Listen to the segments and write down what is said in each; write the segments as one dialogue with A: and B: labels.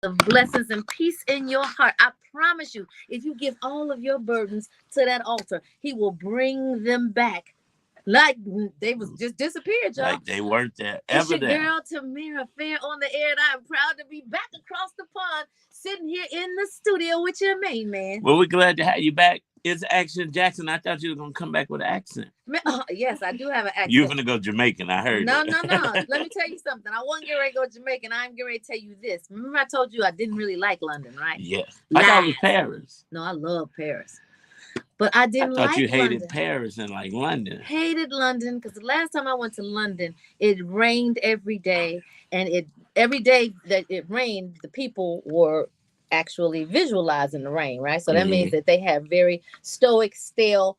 A: of blessings and peace in your heart. I promise you, if you give all of your burdens to that altar, he will bring them back. Like they was just disappeared, y'all.
B: Like they weren't there
A: It's
B: ever
A: your
B: there.
A: girl Tamira Fair on the air, and I am proud to be back across the pond, sitting here in the studio with your main man.
B: Well, we're glad to have you back. It's Action Jackson. I thought you were gonna come back with an accent.
A: Yes, I do have an accent.
B: You're gonna go Jamaican. I heard.
A: No. Let me tell you something. I wasn't getting ready to go Jamaican. I'm getting ready to tell you this. Remember, I told you I didn't really like London, right?
B: Yes. I thought it was Paris.
A: No, I love Paris. But I didn't like
B: I thought you hated
A: London.
B: Paris and like London.
A: Hated London because the last time I went to London, it rained every day. And every day that it rained, the people were actually visualizing the rain, right? So that means that they have very stoic, stale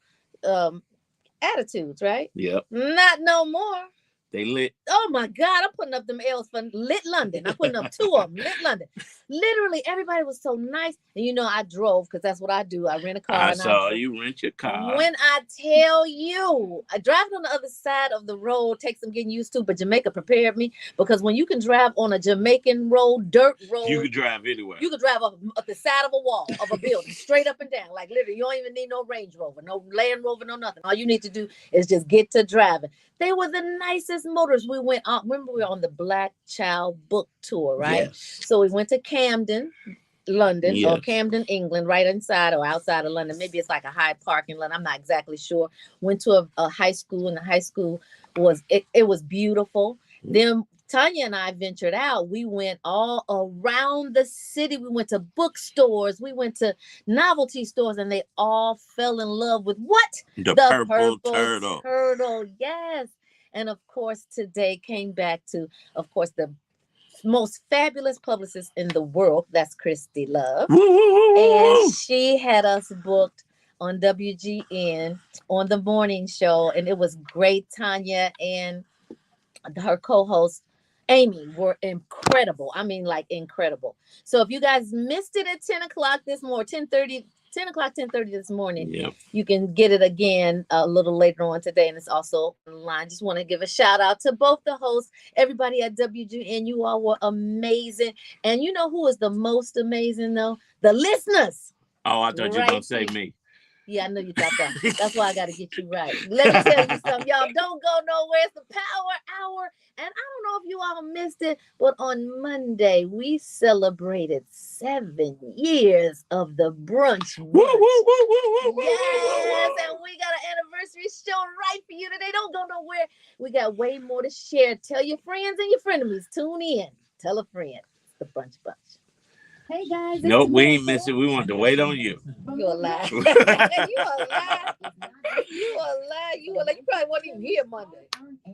A: attitudes, right?
B: Yep.
A: Not no more.
B: They lit.
A: Oh my God, I'm putting up them L's for lit London. I'm putting up 2 of them, lit London. Literally, everybody was so nice. And you know, I drove because that's what I do. I rent a car.
B: I saw you rent your car.
A: When I tell you, driving on the other side of the road takes some getting used to, but Jamaica prepared me because when you can drive on a Jamaican road, dirt road,
B: you can drive anywhere.
A: You can drive up the side of a wall of a building, straight up and down. Like literally, you don't even need no Range Rover, no Land Rover, no nothing. All you need to do is just get to driving. They were the nicest motors. We went on, remember we were on the Black Child book tour, right?
B: Yes.
A: So we went to Camden, London, or Camden, England, right inside or outside of London. Maybe it's like a Hyde Park in London. I'm not exactly sure. Went to a high school, and the high school was, it was beautiful. Then Tanya and I ventured out. We went all around the city. We went to bookstores. We went to novelty stores, and they all fell in love with what?
B: The purple turtle.
A: Yes. And of course, today came back to, of course, the most fabulous publicist in the world. That's Christy Love. And she had us booked on WGN on the morning show. And it was great. Tanya and her co-host Amy were incredible. I mean, like incredible. So if you guys missed it at 10 o'clock this morning, 10:30 this morning, you can get it again a little later on today. And it's also online. Just want to give a shout out to both the hosts, everybody at WGN. You all were amazing. And you know who is the most amazing though? The listeners.
B: Oh, I thought you were going to say me.
A: Yeah, I know you thought that. That's why I got to get you right. Let me tell you something, y'all. Don't go nowhere. It's the Power Hour. And I don't know if you all missed it, but on Monday, we celebrated 7 years of the brunch. Yes, and we got an anniversary show right for you today. Don't go nowhere. We got way more to share. Tell your friends and your frenemies. Tune in. Tell a friend. It's the Brunch Bunch.
C: Hey guys.
B: Nope, we ain't missing. We want to wait on you.
A: You a lie. You a lie. You a lie. You probably wasn't even here Monday.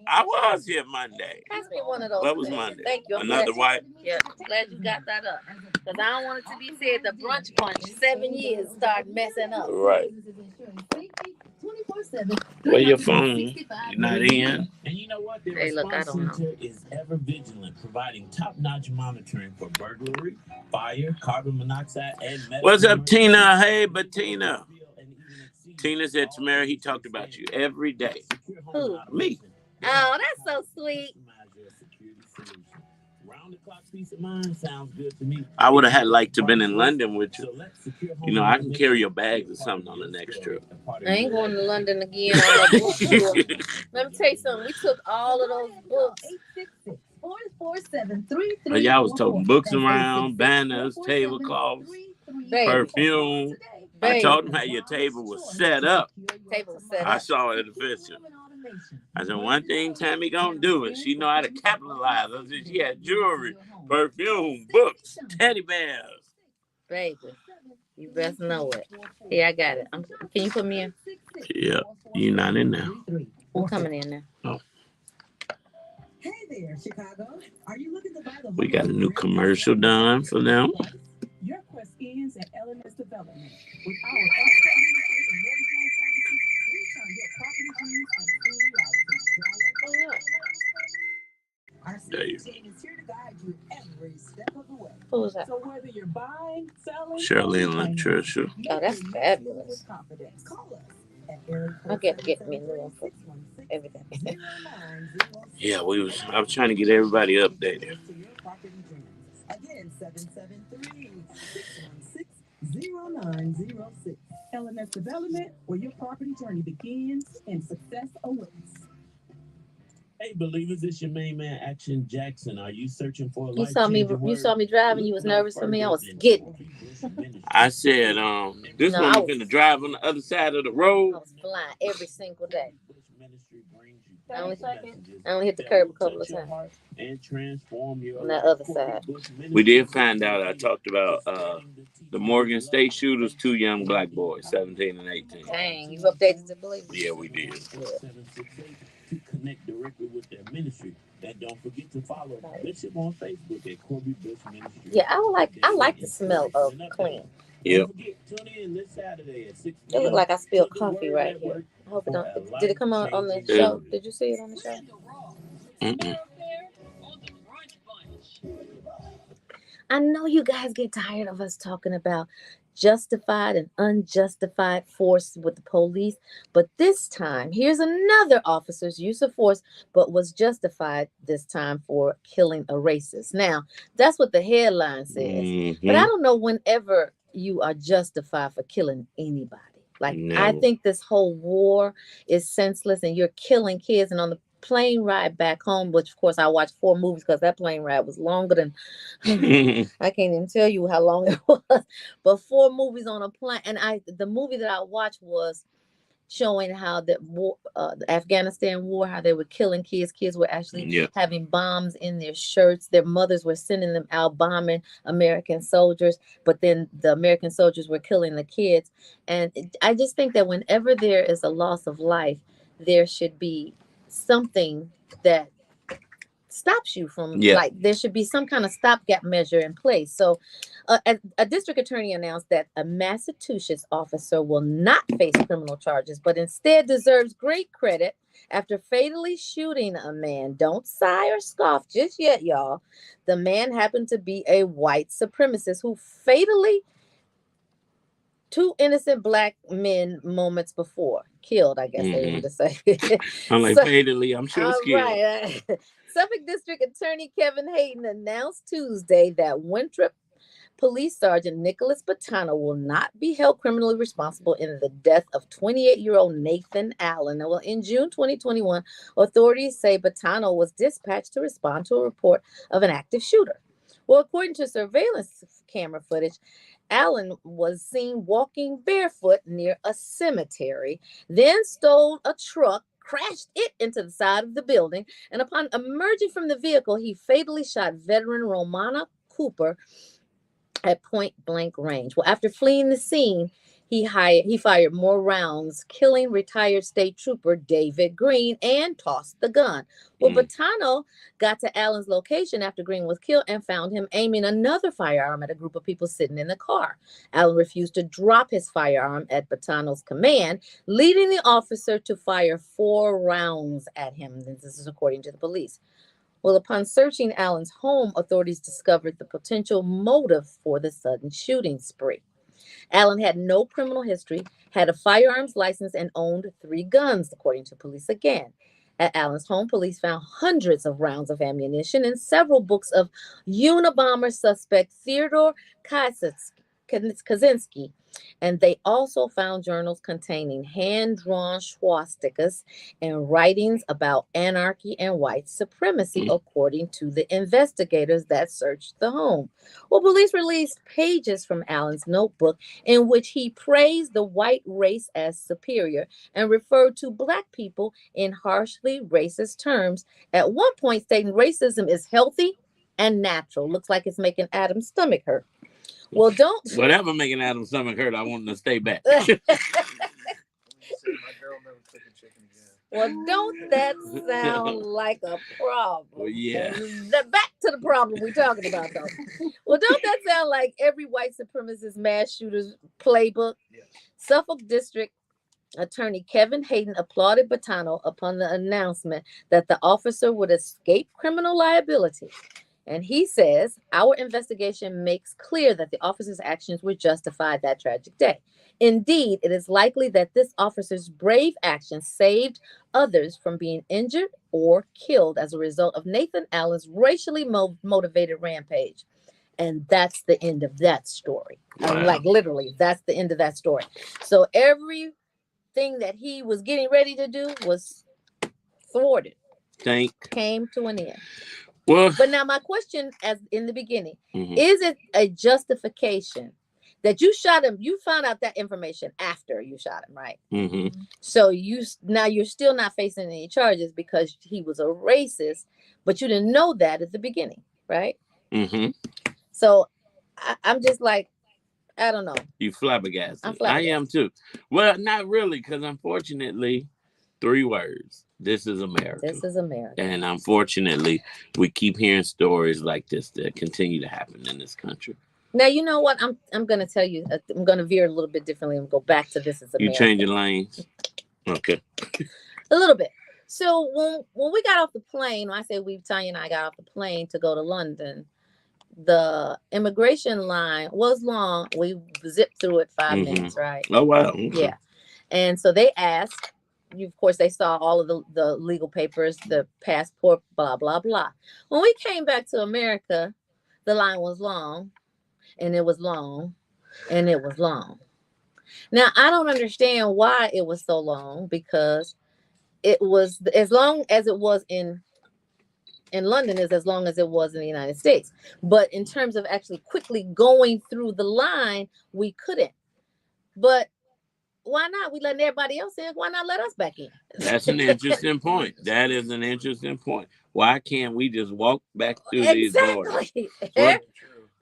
B: I was here Monday.
A: Pass me one of those.
B: What was Monday?
A: Thank you.
B: Another white?
A: Yeah, glad you got that up. Because I don't want it to be said the Brunch Bunch 7 years start messing up.
B: Right. Where your phone? You're not in.
D: And you know what? Their
A: response
D: center is ever vigilant, providing top-notch monitoring for burglary, fire, carbon monoxide, and medical.
B: What's up, Tina? Hey, Bettina. Tina said, Tamara, he talked about you every day.
A: Who?
B: Me.
A: Oh, that's so sweet.
D: Round-the-clock peace of mind sounds good to me.
B: I would have had liked to been in London with you. You know, I can carry your bags or something on the next trip.
A: I ain't going to London again. Let me tell you something. We took all of those books.
B: But y'all was talking books around, banners, tablecloths, perfume. I told him how your table was set up. I saw it in the picture. I said, one thing Tammy gonna do is she know how to capitalize. I said, she had jewelry, perfume, books, teddy bears.
A: Baby, you best know it. Yeah, I got it. Can you put me in?
B: Yeah, you're not in there.
A: I'm coming in there.
B: Oh.
C: Hey there, Chicago. Are you looking to buy the
B: We got a new commercial done for them.
C: Your quest ends at LMS Development. With our we turn your property dreams into reality. Our sales team is here to guide you every step of the way.
A: Who was that?
C: So whether you're buying, selling,
B: Shirley and Latricia.
A: Oh, that's fabulous.
C: Call us at area
A: I'll get me a new one for everything.
B: Yeah, I was trying to get everybody updated.
C: Again, 77 2906. LMS Development, where your property journey begins and success awaits.
D: Hey, believers, it's your main man, Action Jackson. Are you searching for a
A: You saw me. You saw me driving. You was nervous for me. I was getting.
B: I said, this
A: No,
B: one
A: I
B: you finna drive on the other side of the road.
A: I was flying every single day. I only hit the curb a couple of times.
D: And transform your
A: on that other side.
B: We did find out. I talked about the Morgan State shooters, 2 young black boys, 17 and 18.
A: Dang, you updated the believers?
B: Yeah, we did.
D: To connect directly with their ministry. And don't forget to follow Bishop on Facebook at Corby Bush Ministry.
A: Yeah, I like the smell of clean.
B: Yep.
D: Tune in this Saturday at 6
A: It look like I spilled coffee right here. I hope it don't. Did it come out on the show? Did you see it on the show?
B: Mm-mm.
A: I know you guys get tired of us talking about justified and unjustified force with the police, but this time, here's another officer's use of force, but was justified this time for killing a racist. Now, that's what the headline says,
B: Mm-hmm.
A: but I don't know whenever you are justified for killing anybody. Like,
B: No.
A: I think this whole war is senseless, and you're killing kids, and on the plane ride back home, which of course I watched 4 movies because that plane ride was longer than I can't even tell you how long it was, but 4 movies on a plane. And the movie that I watched was showing how the war, the Afghanistan war, how they were killing kids. Kids were actually having bombs in their shirts. Their mothers were sending them out bombing American soldiers, but then the American soldiers were killing the kids. And I just think that whenever there is a loss of life, there should be something that stops you from like there should be some kind of stopgap measure in place. So a district attorney announced that a Massachusetts officer will not face criminal charges, but instead deserves great credit after fatally shooting a man. Don't sigh or scoff just yet, y'all. The man happened to be a white supremacist who fatally 2 innocent black men moments before killed, I guess they wanted to say.
B: I'm like, fatally, I'm sure it's killed.
A: Right. Suffolk District Attorney Kevin Hayden announced Tuesday that Winthrop Police Sergeant Nicholas Bottano will not be held criminally responsible in the death of 28-year-old Nathan Allen. Well, in June 2021, authorities say Bottano was dispatched to respond to a report of an active shooter. Well, according to surveillance camera footage, Allen was seen walking barefoot near a cemetery, then stole a truck, crashed it into the side of the building, and upon emerging from the vehicle, he fatally shot veteran Romana Cooper at point blank range. Well, after fleeing the scene, he fired more rounds, killing retired state trooper David Green, and tossed the gun. Well, Bottano got to Allen's location after Green was killed and found him aiming another firearm at a group of people sitting in the car. Allen refused to drop his firearm at Bottano's command, leading the officer to fire 4 rounds at him. This is according to the police. Well, upon searching Allen's home, authorities discovered the potential motive for the sudden shooting spree. Allen had no criminal history, had a firearms license, and owned 3 guns, according to police again. At Allen's home, police found hundreds of rounds of ammunition and several books of Unabomber suspect Theodore Kaczynski. And they also found journals containing hand-drawn swastikas and writings about anarchy and white supremacy, according to the investigators that searched the home. Well, police released pages from Allen's notebook in which he praised the white race as superior and referred to black people in harshly racist terms, at one point stating racism is healthy and natural. Looks like it's making Adam's stomach hurt. Well, don't.
B: Whatever making Adam's stomach hurt, I want him to stay back.
A: Well, don't that sound like a problem?
B: Well, yeah.
A: Back to the problem we're talking about, though. Well, don't that sound like every white supremacist mass shooter's playbook? Yeah. Suffolk District Attorney Kevin Hayden applauded Bottano upon the announcement that the officer would escape criminal liability. And he says, our investigation makes clear that the officer's actions were justified that tragic day. Indeed, it is likely that this officer's brave actions saved others from being injured or killed as a result of Nathan Allen's racially motivated rampage. And that's the end of that story.
B: Wow.
A: Like literally, that's the end of that story. So everything that he was getting ready to do was thwarted. Came to an end.
B: Well,
A: but now my question, as in the beginning, is it a justification that you shot him? You found out that information after you shot him, right? So you're still not facing any charges because he was a racist, but you didn't know that at the beginning, right? So I'm just like, I don't know.
B: You flabbergasted.
A: I'm flabbergasted.
B: I am too. Well, not really, because unfortunately, 3 words. This is America.
A: This is America.
B: And unfortunately, we keep hearing stories like this that continue to happen in this country.
A: Now, you know what? I'm going to tell you. I'm going to veer a little bit differently and go back to This is America.
B: You changing lanes? Okay.
A: A little bit. So when we got off the plane, when I say Tanya and I got off the plane to go to London, the immigration line was long. We zipped through it 5 minutes, right?
B: Oh, wow. Okay.
A: Yeah. And so they asked, of course, they saw all of the legal papers, the passport, blah, blah, blah. When we came back to America, the line was long, and it was long, and it was long. Now, I don't understand why it was so long, because it was as long as it was in London is as long as it was in the United States. But in terms of actually quickly going through the line, we couldn't. But why not? We letting everybody else in. Why not let us back in?
B: That's an interesting point. That is an interesting point. Why can't we just walk back through these doors? Well,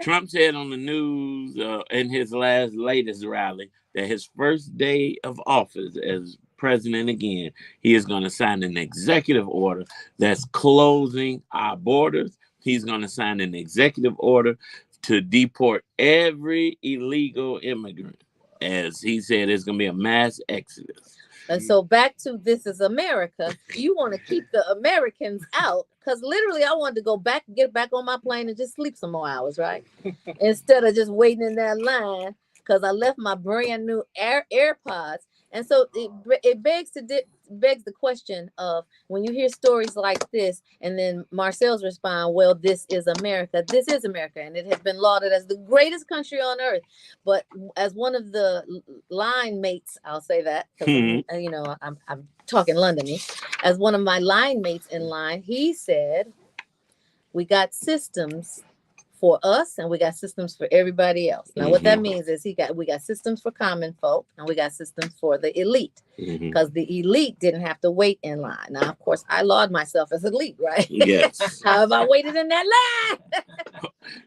B: Trump said on the news in his latest rally that his first day of office as president again, he is going to sign an executive order that's closing our borders. He's going to sign an executive order to deport every illegal immigrant. As he said, it's going to be a mass exodus.
A: And so back to This is America, you want to keep the Americans out, because literally I wanted to get back on my plane and just sleep some more hours, right? Instead of just waiting in that line, because I left my brand new AirPods. And so it begs the question of, when you hear stories like this, and then Marcel's respond, well, this is America. This is America. And it has been lauded as the greatest country on earth. But as one of the line mates, I'll say that, because I'm talking Londonese. As one of my line mates in line, he said, we got systems for us, and we got systems for everybody else. Now, what that means is we got systems for common folk, and we got systems for the elite, because the elite didn't have to wait in line. Now, of course, I laud myself as elite, right?
B: Yes.
A: How have I waited in that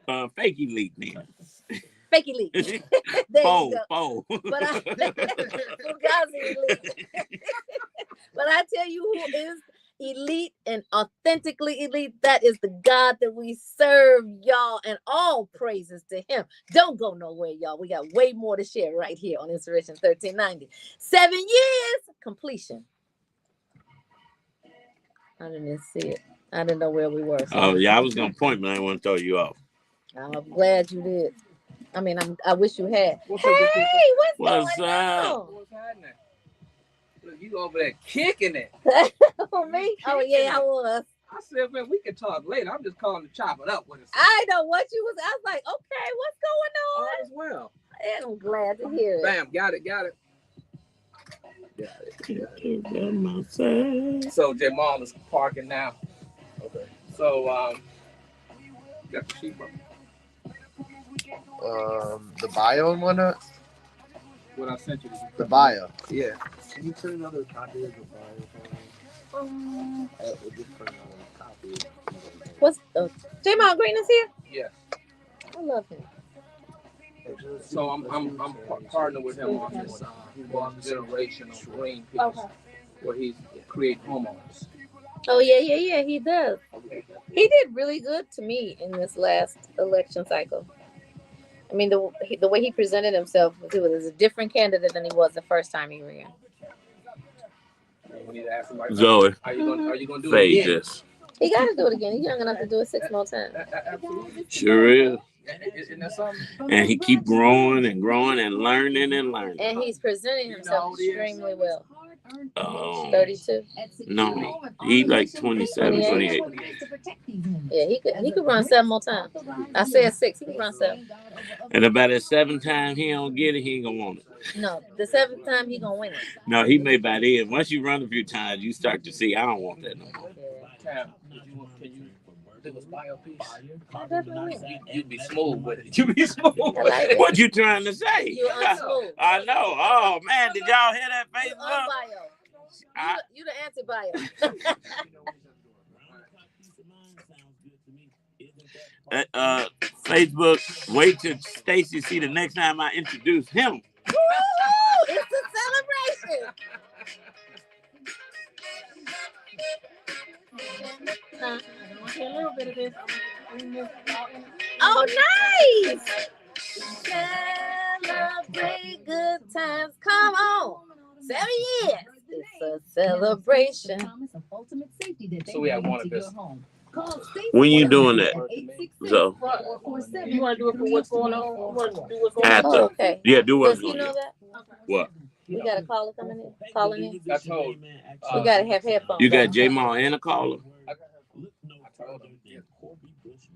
B: line? Fake elite, man.
A: Fake elite. There you go. But I tell you who is elite and authentically elite, that is the God that we serve, y'all, and all praises to him. Don't go nowhere, y'all. We got way more to share right here on Inspiration 1390. 7 years completion. I didn't see it. I didn't know where we were. So.
B: Oh yeah, I was gonna point, but I didn't want to throw you off.
A: I'm glad you did. I mean, I wish you had. What's going on?
E: What's happening? Look, you over there kicking it.
A: Oh, me? Oh, yeah, I was.
E: I said, man, we can talk later. I'm just calling to chop it up with us.
A: I know what you was. I was like, okay, what's going on?
E: All is well.
A: And I'm glad to hear it.
E: Bam, got it. So Jamal is parking now. Okay. So you got the sheep up.
F: The bio and whatnot.
E: What I sent you.
F: The bio.
E: Yeah.
F: Can you turn another copy of the bio? Just turn another copy.
A: What's Jamal Green is here?
E: Yeah.
A: I love him.
E: So I'm partnering with him on this generational green piece, where he's create homeowners.
A: Oh yeah, he does. He did really good to me in this last election cycle. I mean, the way he presented himself, he was a different candidate than he was the first time he ran.
E: We need to ask him like,
B: Zoe,
E: are you going to do it again?
B: This.
A: He got to do it again. He's young enough to do it 6 more times.
E: Absolutely.
B: Sure is.
E: Isn't that something?
B: And he keep growing and growing and learning and learning.
A: And he's presenting himself extremely well. 32.
B: No, he like 27, 28.
A: Yeah, he could run 7 more times. I said 6. He could run 7.
B: And about the 7th time he don't get it, he ain't gonna want it.
A: No, the 7th time he gonna win it.
B: No, he may by then. Once you run a few times, you start to see I don't want that no more.
E: Can you do a bio piece?
A: I definitely will.
E: You'd be smooth with it. You'd be smooth with
A: like
E: it.
B: What you trying to say?
A: You unsmooth.
B: I know. Oh man, did y'all hear that Facebook?
A: You the anti-bio.
B: Facebook, wait till Stacey see the next time I introduce him.
A: Woo! It's a celebration. A little bit of this. Oh, nice! Celebrate good times. Come on. 7 years. It's a celebration.
E: So we have one of this.
B: When you doing that? So
A: You want to do it for what's going on? You want to do what's going
B: on?
A: Oh, okay.
B: Yeah, do what's
A: Does he
B: going on.
A: know that?
B: What?
A: We got a caller coming in. Calling in.
E: I told.
A: We got to have headphones.
B: You got J-Maw and a caller?
E: I told him.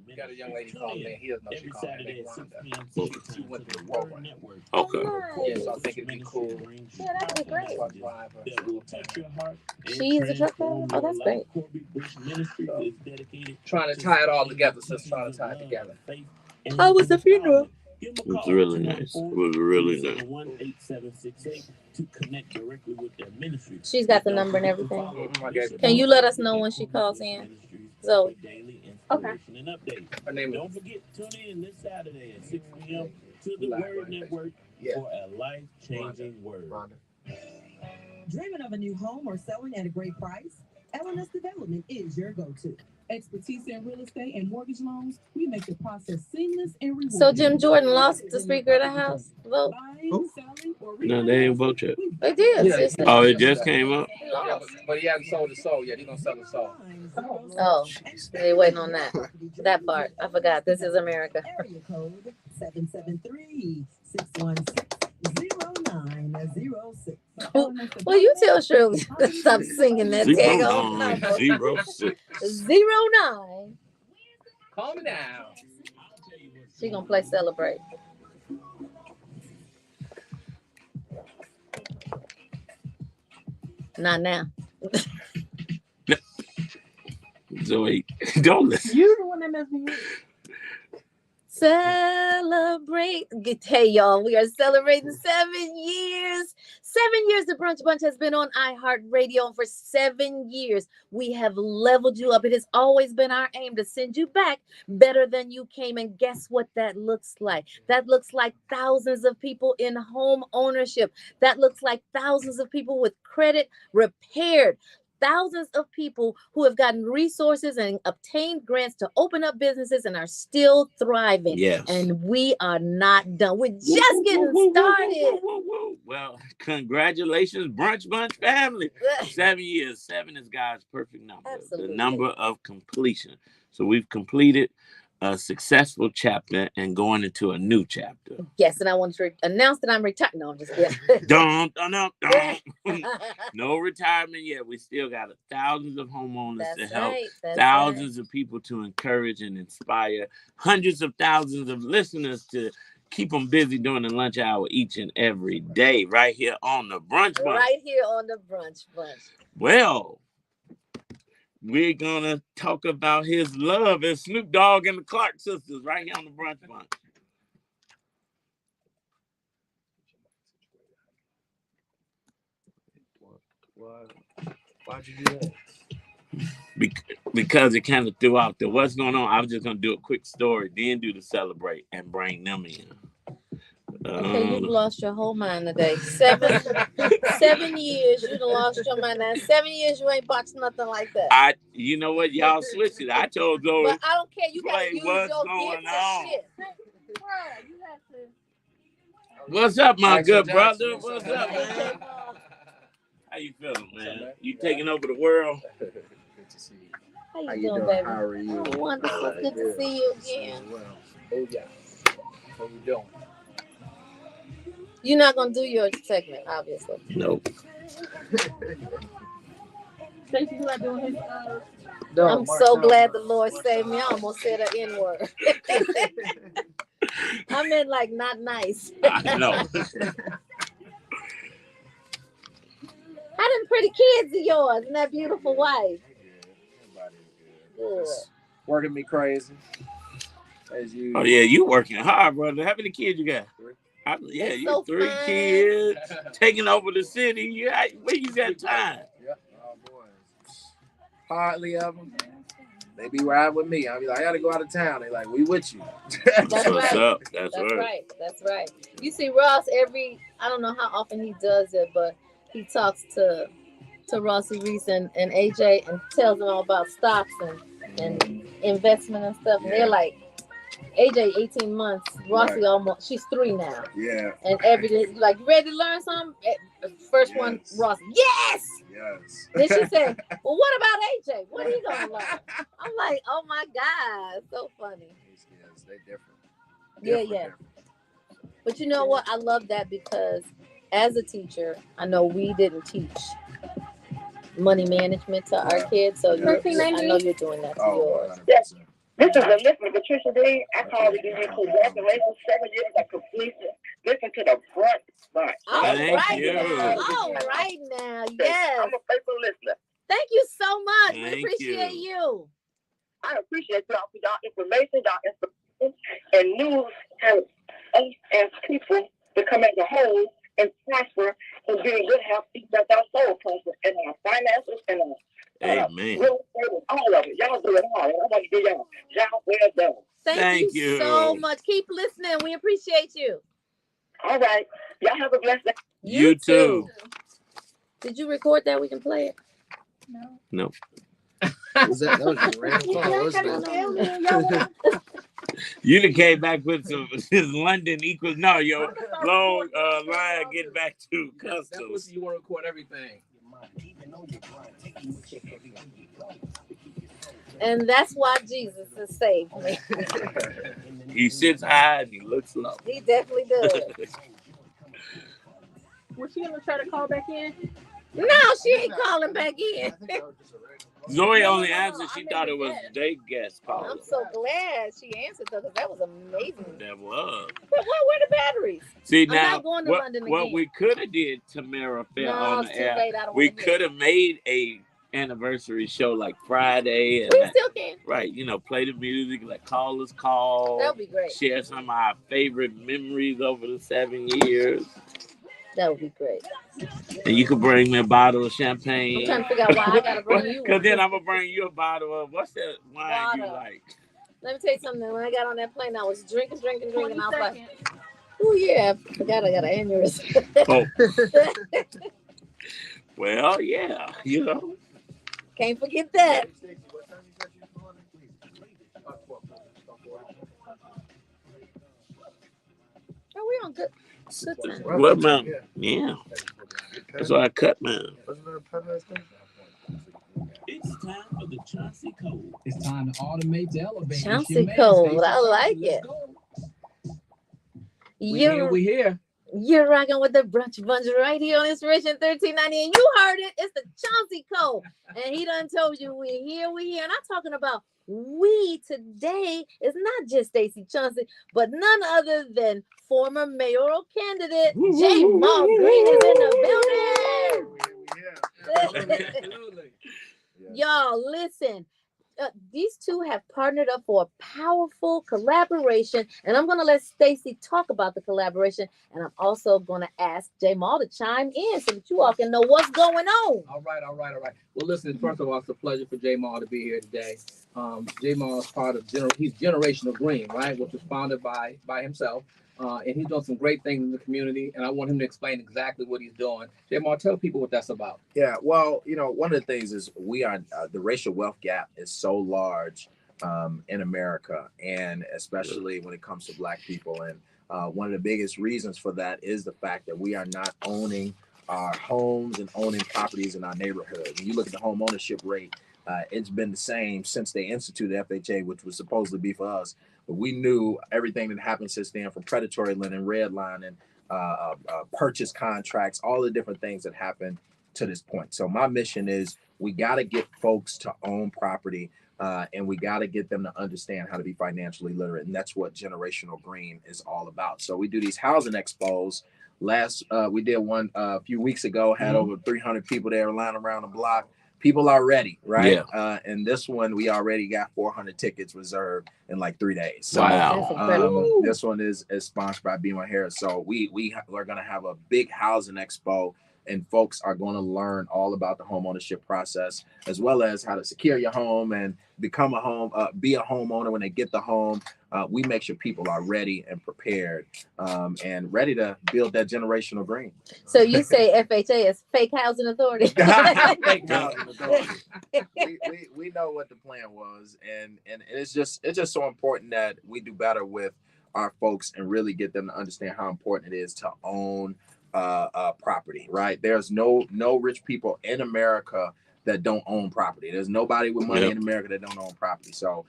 E: You got a young lady calling in. He doesn't know she called in. She went through the program.
B: Okay.
E: Yeah, so I think it'd be cool.
A: Yeah, that'd be great.
E: So,
A: She's a truck driver? Oh, that's great.
E: trying to tie it all together. So it's trying to tie it together.
A: How was the funeral?
B: It was really nice. It was really nice.
A: She's got the number and everything. Can you let us know when she calls in? Zoe. Okay.
E: Her name is.
D: Don't forget, tune in this Saturday at 6 p.m. to the Word Network for a life-changing word.
C: Dreaming of a new home or selling at a great price? L&S Development is your go-to. Expertise in real estate and mortgage loans, we make the process seamless and rewarding.
A: So Jim Jordan lost the Speaker of the House vote?
B: No, they ain't vote yet.
A: They did.
E: Yeah.
B: Oh, it just came up?
E: Yeah, but he hasn't sold his soul yet. He's gonna sell his soul.
A: Oh, they waiting on that part. I forgot. This is America.
C: Area code 773-616-0906.
A: Well, you tell Shirley to stop singing that tango.
B: 0906.
A: 09.
E: Calm it down.
A: She gonna play Celebrate. Not now.
B: Zoe, don't listen.
A: You the one that messed me up. Celebrate. Hey, y'all, we are celebrating 7 years. 7 years the Brunch Bunch has been on iHeartRadio. And for 7 years, we have leveled you up. It has always been our aim to send you back better than you came. And guess what that looks like? That looks like thousands of people in home ownership. That looks like thousands of people with credit repaired. Thousands of people who have gotten resources and obtained grants to open up businesses and are still thriving.
B: Yes.
A: And we are not done. We're just getting started.
B: Well, congratulations, Brunch Bunch family. 7 years. 7 is God's perfect number.
A: Absolutely.
B: The number of completion. So we've completed a successful chapter and going into a new chapter.
A: Yes, and I want to announce that I'm retired. No, I'm just kidding.
B: Don't. No retirement yet. We still got thousands of homeowners to help, thousands of people to encourage and inspire, hundreds of thousands of listeners to keep them busy during the lunch hour each and every day, right here on the Brunch Bunch.
A: Right here on the Brunch Bunch.
B: Well, we're gonna talk about his love and Snoop Dogg and the Clark sisters right here on the Brunch Bunch.
F: Why'd you do that?
B: Because it kind of threw out the what's going on. I was just gonna do a quick story, then do the celebrate and bring them in.
A: Okay, you've lost your whole mind today. 7 years, you done lost your mind. Now 7 years, you ain't boxed nothing like that.
B: You know what? Y'all switched it. I told Zoe.
A: But I don't care. You gotta use
B: what's
A: your
B: going
A: gifts
B: on.
A: and shit.
B: What's up, my good brother?
E: Johnson.
B: What's up, man? How you feeling, man? You taking over the world?
F: Good to see you.
A: How you doing, baby?
F: How are you?
A: Oh, wonderful. Good to see you again.
F: Well,
E: Oh yeah. What we doing?
A: You're not gonna do your segment, obviously.
B: Nope.
C: Stacey's not doing his.
F: No,
A: I'm so glad the Lord saved me. I almost said an N-word. I meant like not nice.
B: I know.
A: How them pretty kids of yours and that beautiful wife? Good.
F: Working me crazy. As you.
B: Oh yeah, you working hard, brother. How many kids you got?
F: 3.
B: Yeah,
A: It's
B: you
A: so
B: 3
A: fun.
B: kids taking over the city. Yeah, where you got time?
F: Yep. Oh boy. Hardly ever. They be riding with me. I be like, I gotta go out of town. They like, we with you.
A: That's
B: What's
A: right.
B: up? That's right.
A: Right. That's right. You see Ross I don't know how often he does it, but he talks to Rossi Reese and AJ and tells them all about stocks and investment and stuff. And they're like, AJ 18 months, Rossi almost, she's 3 now.
F: Yeah.
A: And every day, like, you ready to learn something? First one, Rossi, yes!
F: Yes.
A: Then she said, well, what about AJ? What are you going to learn? I'm like, oh my God, so funny.
F: These kids, they different.
A: Yeah. But you know what? I love that because as a teacher, I know we didn't teach money management to our kids. So I know you're doing that to yours.
F: 100%.
G: Yes. This is Elizabeth Patricia D. I call to give you congratulations, 7 years of completion. Listen to the front bunch.
B: Thank you.
A: All right now. Yes.
G: I'm a faithful listener.
A: Thank you so much. We
B: Thank
A: appreciate you.
G: I appreciate y'all for y'all information, and news helps us as people become as a whole and prosper and be in good health, even as our soul prosper and our finances and our
B: Amen.
G: real estate and all of it. Y'all do it all. And I want to give y'all well done.
A: Thank you so much. Keep listening. We appreciate you.
G: All right. Y'all have a blessed day.
B: You too.
A: Did you record that? We can play it.
B: No.
F: That was just a random call, wasn't it?
B: You done came back with some London equals your long line getting back to
E: That's what
B: customs.
E: you want to record everything.
A: And that's why Jesus has saved me.
B: He sits high and he looks low.
A: He definitely does.
C: Was she gonna try to call back in?
A: No, she ain't calling back in.
B: Zoe only answered. She thought it was their guest caller.
A: I'm so glad she answered though, because that was amazing.
B: That was.
A: But where the batteries?
B: See,
A: I'm
B: now,
A: not going to London
B: what
A: again.
B: we could have did, Tamara Fair on
A: it's
B: the
A: too
B: air,
A: late. I don't
B: we
A: wanna hear
B: could have made a anniversary show like Friday. And
A: we still can.
B: Right, play the music, let callers call.
A: That would be great.
B: Share some of our favorite memories over the 7 years.
A: That would be great.
B: And you could bring me a bottle of champagne.
A: I'm trying to figure out why I gotta bring you one.
B: Because then I'm going to bring you a bottle of, what's that wine you like?
A: Let me tell you something. When I got on that plane, I was drinking. I was like, oh yeah, I forgot I got an aneurysm.
B: Oh. Well, yeah,
A: Can't forget that. Oh, we on good time.
B: What man? Yeah. That's why I cut mine.
D: It's time for the Chauncey Code.
C: It's time to automate the elevator.
A: Chauncey Code. I like it.
E: We here.
A: You're rocking with the brunch bunch right here on Inspiration 1390. And you heard it. It's the Chauncey Code. And he done told you we're here. And I'm talking about we today is not just Stacey Chauncey, but none other than former mayoral candidate J. Maul Green is in the building.
E: Absolutely.
A: Y'all, listen. These two have partnered up for a powerful collaboration, and I'm going to let Stacey talk about the collaboration, and I'm also going to ask J. Maul to chime in so that you all can know what's going on.
E: All right. Well, listen, first of all, it's a pleasure for J. Maul to be here today. J. Maul is part of he's Generational Green, right, which was founded by himself. And he's doing some great things in the community, and I want him to explain exactly what he's doing. J. Maul, tell people what that's about.
F: Yeah, well, one of the things is we are the racial wealth gap is so large in America, and especially when it comes to Black people. And one of the biggest reasons for that is the fact that we are not owning our homes and owning properties in our neighborhood. When you look at the home ownership rate, it's been the same since they instituted FHA, which was supposed to be for us. But we knew everything that happened since then, from predatory lending, redlining, purchase contracts, all the different things that happen to this point. So my mission is we got to get folks to own property, and we got to get them to understand how to be financially literate. And that's what Generational Green is all about. So we do these housing expos. We did one a few weeks ago, had over 300 people there lying around the block. People are ready, right?
B: Yeah.
F: And this one, we already got 400 tickets reserved in like 3 days. So,
B: wow.
F: This one is sponsored by BMO Harris. So we're going to have a big housing expo, and folks are going to learn all about the homeownership process, as well as how to secure your home and become be a homeowner when they get the home. We make sure people are ready and prepared, and ready to build that generational green.
A: So you say FHA is Fake Housing Authority?
F: Fake Housing Authority. We know what the plan was, and it's just so important that we do better with our folks and really get them to understand how important it is to own property, right? There's no rich people in America that don't own property. There's nobody with money in America that don't own property. So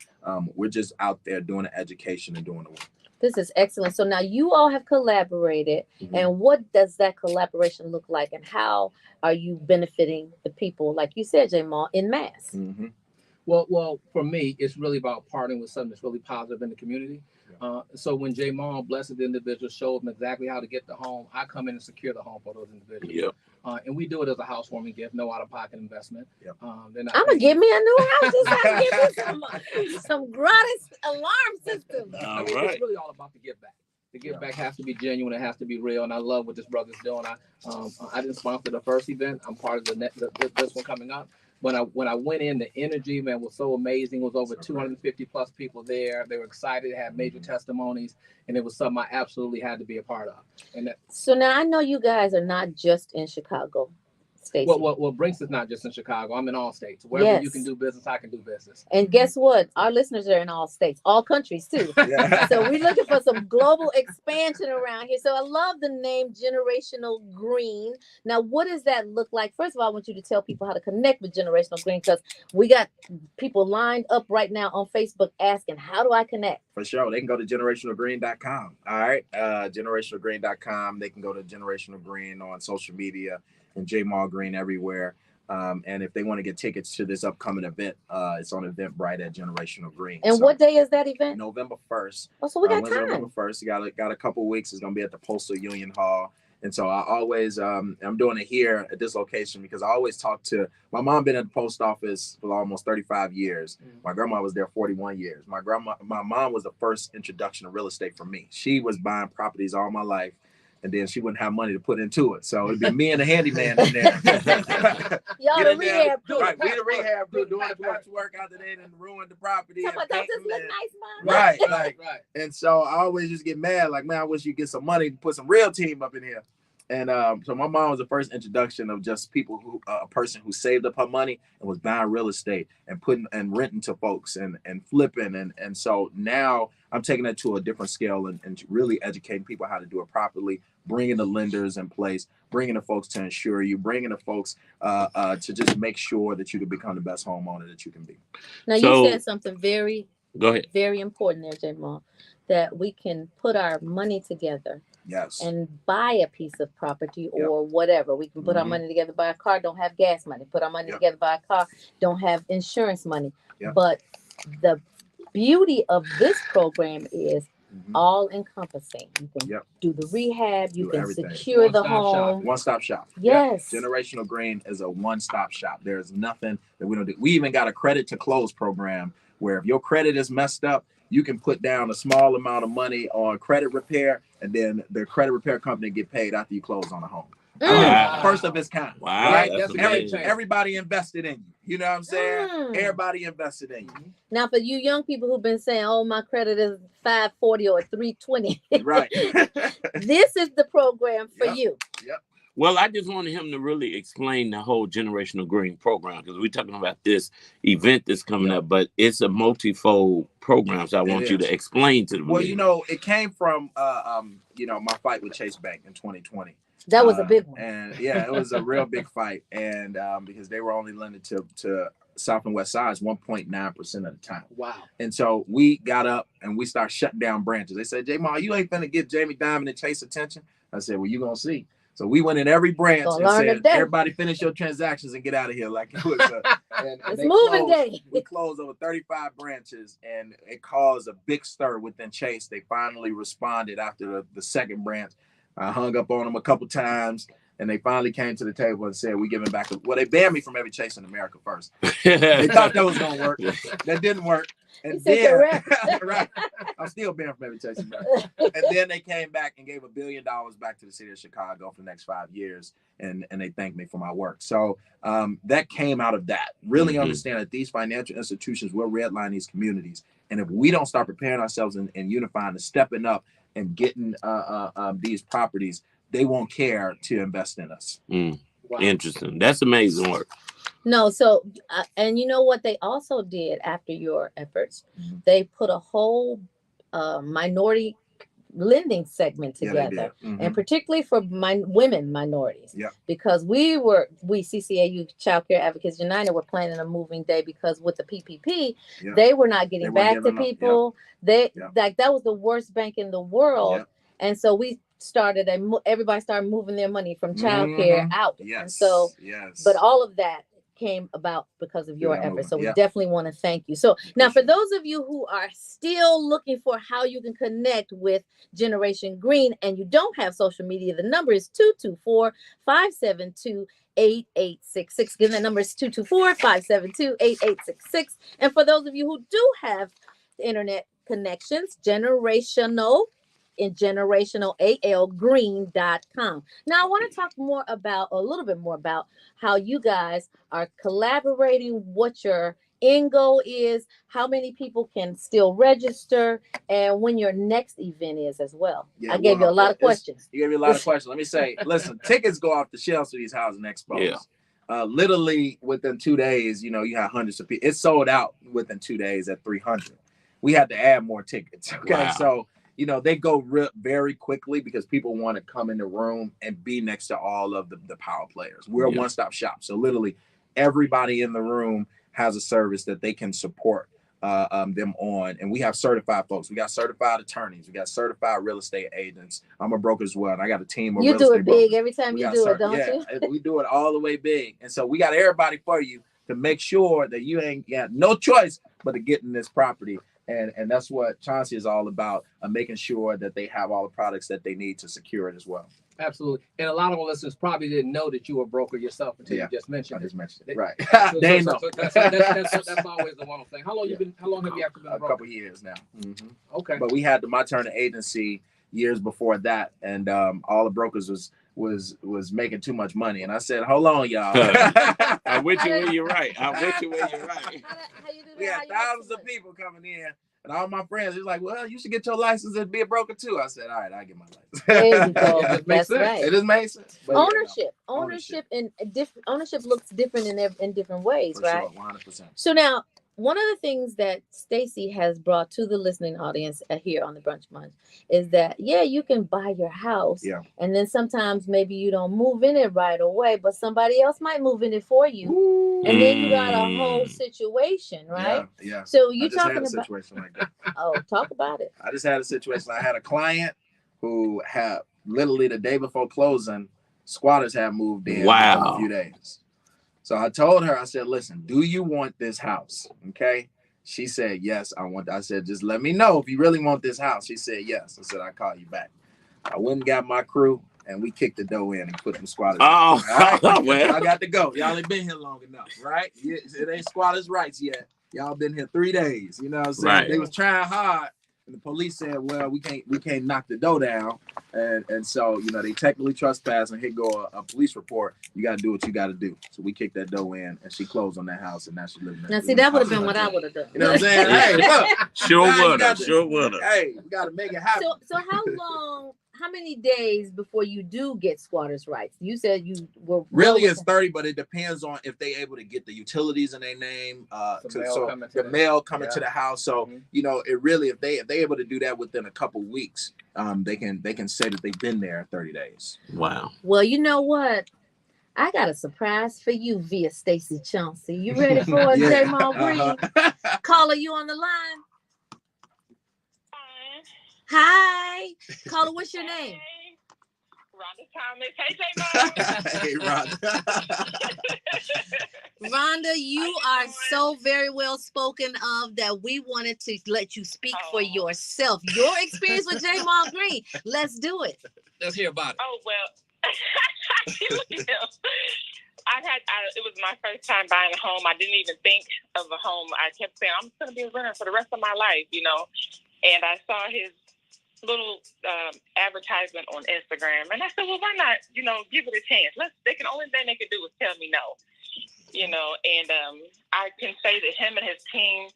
F: we're just out there doing the education and doing the work.
A: This is excellent. So now you all have collaborated, and what does that collaboration look like, and how are you benefiting the people, like you said, Jamal, in mass?
E: Well, for me, it's really about partnering with something that's really positive in the community. So when Jamal, blessed individual, showed them exactly how to get the home, I come in and secure the home for those individuals. And we do it as a housewarming gift, no out-of-pocket investment.
A: I'm gonna give me a new house. Just give me some gratis alarm system.
E: It's really all about the give back. The give back has to be genuine. It has to be real. And I love what this brother's doing. I didn't sponsor the first event. I'm part of this one coming up. When I went in, the energy, man, was so amazing. It was over 250 plus people there. They were excited, had major testimonies, and it was something I absolutely had to be a part of.
A: So now I know you guys are not just in Chicago. Stacey.
E: Well, Brinks is not just in Chicago. I'm in all states. Wherever you can do business, I can do business.
A: And guess what? Our listeners are in all states, all countries too. So we're looking for some global expansion around here. So I love the name Generational Green. Now, what does that look like? First of all, I want you to tell people how to connect with Generational Green, because we got people lined up right now on Facebook asking, how do I connect?
F: For sure. They can go to generationalgreen.com. All right. Generationalgreen.com. They can go to Generational Green on social media, and Jamal Green everywhere. And if they want to get tickets to this upcoming event, it's on Eventbrite at Generational Green.
A: And what day is that event?
F: November 1st.
A: Oh, so we got time.
F: November 1st. Got a couple weeks. It's going to be at the Postal Union Hall. And so I always, I'm doing it here at this location because I always talk to, my mom been at the post office for almost 35 years. My grandma was there 41 years. My mom was the first introduction to real estate for me. She was buying properties all my life, and then she wouldn't have money to put into it. So it'd be me and the handyman in there.
A: Y'all the rehab crew.
F: Right, we the rehab crew doing the patchwork after they done ruined the property.
A: Don't this look nice, Mom?
F: Right. And so I always just get mad, like, man, I wish you get some money to put some real team up in here. And so my mom was the first introduction of just people who, a person who saved up her money and was buying real estate and putting and renting to folks and flipping. And so now I'm taking that to a different scale and really educating people how to do it properly, bringing the lenders in place, bringing the folks to insure you, bringing the folks to just make sure that you can become the best homeowner that you can be.
A: Now, you said something very important there, Jamal, that we can put our money together.
F: Yes.
A: And buy a piece of property or whatever. We can put our money together, buy a car, don't have gas money. Put our money together, buy a car, don't have insurance money. But the beauty of this program is all encompassing. You can do the rehab, you can secure the home.
F: One-stop shop.
A: Yes.
F: Generational Green is a one-stop shop. There's nothing that we don't do. We even got a credit to close program where if your credit is messed up, you can put down a small amount of money on credit repair, and then the credit repair company get paid after you close on a home. First of its kind.
B: Wow.
F: Right? Everybody invested in you. You know what I'm saying? Everybody invested in you.
A: Now, for you young people who've been saying, oh, my credit is 540 or 320.
F: Right.
A: This is the program for you.
F: Yep.
B: Well, I just wanted him to really explain the whole Generational Green program, because we're talking about this event that's coming up, but it's a multifold program. So I want you to explain to them.
F: Well, you know, it came from, my fight with Chase Bank in 2020.
A: That was a big one.
F: And it was a real big fight. And because they were only lended to South and West Sides 1.9% of the time.
E: Wow.
F: And so we got up and we started shutting down branches. They said, Jamal, you ain't finna give Jamie Dimon and Chase attention. I said, well, you're going to see. So we went in every branch and said, everybody finish your transactions and get out of here. Like it was and
A: it's moving day.
F: We closed over 35 branches, and it caused a big stir within Chase. They finally responded after the second branch. I hung up on them a couple times, and they finally came to the table and said, we giving back. Well, they banned me from every Chase in America first. They thought that was going to work. That didn't work. And then, right, I'm still banned from every Chase in America. And then they came back and gave $1 billion back to the city of Chicago for the next 5 years. And they thanked me for my work. So that came out of that. Really understand that these financial institutions will redline these communities. And if we don't start preparing ourselves and unifying and stepping up and getting these properties, they won't care to invest in us.
B: Wow. Interesting. That's amazing work.
A: No, so and you know what they also did after your efforts? They put a whole minority lending segment together, and particularly for women minorities. Because we CCAU Child Care Advocates United were planning a moving day, because with the PPP, they were not getting back to people. They like that was the worst bank in the world, and so we started everybody started moving their money from child care out. And so, but all of that came about because of your efforts. So we definitely want to thank you. So now for those of you who are still looking for how you can connect with Generation Green and you don't have social media, the number is 224-572-8866. Again, that number is 224-572-8866. And for those of you who do have internet connections, generationalgreen.com. Now I want to talk a little bit more about how you guys are collaborating, what your end goal is, how many people can still register, and when your next event is as well. I gave you a lot of questions.
F: You gave me a lot of questions. Let me say, listen, tickets go off the shelves for these housing expos. Literally within 2 days, you have hundreds of people. It sold out within 2 days at 300. We had to add more tickets. Okay, so they go very quickly because people want to come in the room and be next to all of the power players. We're a one-stop shop. So literally everybody in the room has a service that they can support them on. And we have certified folks. We got certified attorneys. We got certified real estate agents. I'm a broker as well. And I got a team of real estate brokers. You do it big every time you do it, don't you? We do it all the way big. And so we got everybody for you to make sure that you ain't got no choice but to get in this property. And that's what Chauncey is all about, making sure that they have all the products that they need to secure it as well.
E: Absolutely. And a lot of our listeners probably didn't know that you were a broker yourself until you just mentioned it.
F: I just mentioned it. Right.
E: They know. That's always the one thing. How long have you been a broker?
F: A couple years now.
E: Okay.
F: But we had the My Turn agency years before that, and all the brokers was making too much money, and I said, hold on, y'all.
B: I'm with you when you're right. I'm with you when you're right.
A: How you do that?
F: We had thousands of people coming in, and all my friends was like, well, you should get your license and be a broker too. I said, all right, I'll get my license.
A: There you go. That's right.
F: It just makes sense. But
A: ownership looks different in different ways,
F: for
A: right?
F: Sure, 100%.
A: So now, one of the things that Stacey has brought to the listening audience here on the Brunch Munch is that, you can buy your house, and then sometimes maybe you don't move in it right away, but somebody else might move in it for you. Ooh. And then you got a whole situation, right?
F: Yeah.
A: So you talking
F: about a
A: about
F: situation like that.
A: Oh, talk about it.
F: I just had a situation. I had a client who had literally the day before closing, squatters had moved in within a few days. So I told her, I said, listen, do you want this house? Okay. She said, yes, I want. I said, just let me know if you really want this house. She said, yes. I said, I'll call you back. I went and got my crew, and we kicked the door in and put them squatters.
B: Oh,
F: right? Well. I got to go. Y'all ain't been here long enough, right? It ain't squatters' rights yet. Y'all been here 3 days. You know what I'm saying? Right. They was trying hard. And the police said, well, we can't knock the door down. And so, they technically trespass, and here go a police report. You got to do what you got to do. So we kicked that door in, and she closed on that house, and now she's living there.
A: Now, see, that would have been what I would have done.
F: You know what I'm saying? Hey, look.
B: Sure would have.
F: Hey, we got to make it happen.
A: So how many days before you do get squatters' rights? You said you were
F: really it's 30, but it depends on if they able to get the utilities in their name, the mail coming to the house. So it really if they able to do that within a couple weeks, they can say that they've been there 30 days.
B: Wow.
A: Well, you know what? I got a surprise for you via Stacey Chauncey. You ready for it, J-Mal Green? Caller, you on the line? Hi. Caller, what's your name?
H: Rhonda Thomas. Hey, J-Mo.
F: Hey, Rhonda.
A: Rhonda, you are so very well spoken of that we wanted to let you speak for yourself. Your experience with J. Mal Green. Let's do it.
E: Let's hear about it.
H: Oh, well. It was my first time buying a home. I didn't even think of a home. I kept saying, I'm going to be a renter for the rest of my life, you know. And I saw his little advertisement on Instagram. And I said, well, why not, you know, give it a chance? The only thing they could do was tell me no, you know. And I can say that him and his team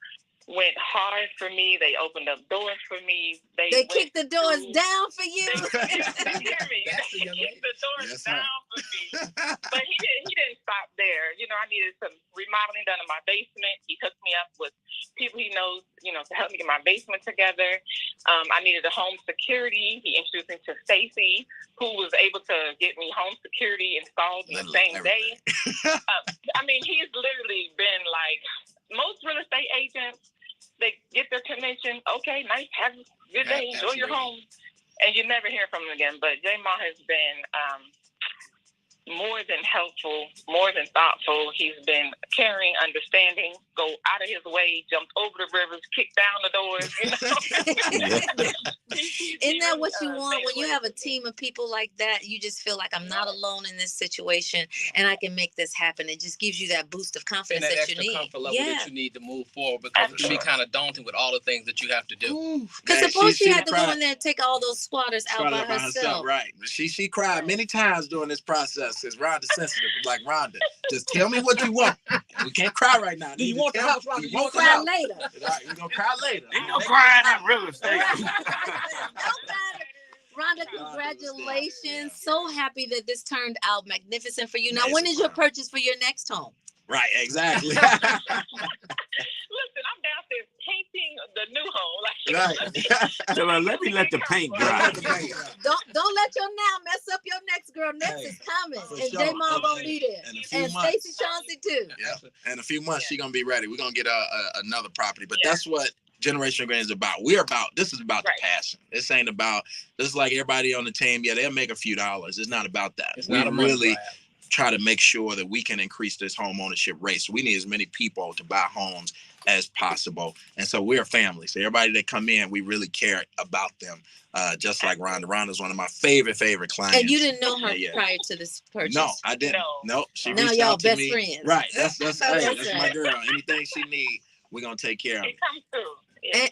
H: went hard for me. They opened up doors for me. They
A: kicked the doors down for you.
H: They kicked the doors down for me. But he didn't stop there. You know, I needed some remodeling done in my basement. He hooked me up with people he knows, you know, to help me get my basement together. I needed a home security. He introduced me to Stacey, who was able to get me home security installed the same day. I mean, he's literally been like most real estate agents. They get their commission. Okay, nice. Have a good day. Enjoy your home. And you never hear from them again. But J-Ma has been more than helpful, more than thoughtful. He's been caring, understanding, go out of his way, jumped over the rivers, kicked down the doors. You know?
A: Isn't that what you want when you have a team of people like that? You just feel like I'm not alone in this situation, and I can make this happen. It just gives you that boost of confidence
E: and that
A: you
E: extra
A: need.
E: comfort level that you need to move forward, because it can be kind of daunting with all the things that you have to do.
A: Because suppose she had to go in there and take all those squatters out by herself.
F: Right. She cried many times during this process. Because Rhonda's sensitive. Like, Rhonda, just tell me what you want. We can't cry right now.
E: You want the house, Rhonda?
A: You won't cry later.
F: Right, you're going to cry later.
B: Ain't no crying in real estate.
A: Rhonda, congratulations. So happy that this turned out magnificent for you. Now, when is your purchase for your next home?
F: Right, exactly.
H: Listen, I'm downstairs painting the new home.
B: Right. So let me let the paint dry.
A: Don't let your now mess up your next girl. Next is coming. And J Mom gonna be there. And Stacey Chauncey too.
F: Yeah. In a few months, she's gonna be ready. We're gonna get another property. But that's what Generational Green is about. This is about the passion. This ain't about, this is like everybody on the team. Yeah, they'll make a few dollars. It's not about that.
E: It's
F: we
E: not a
F: really try to make sure that we can increase this home ownership rate. So we need as many people to buy homes as possible. And so we're a family. So everybody that come in, we really care about them. Just like Rhonda. Rhonda's one of my favorite clients.
A: And you didn't know her prior to this purchase?
F: No, I didn't. No, she
A: now
F: reached
A: y'all
F: out to
A: best
F: me.
A: Friends.
F: Right. That's my girl. Anything she needs, we're gonna take care of it.
H: It comes through.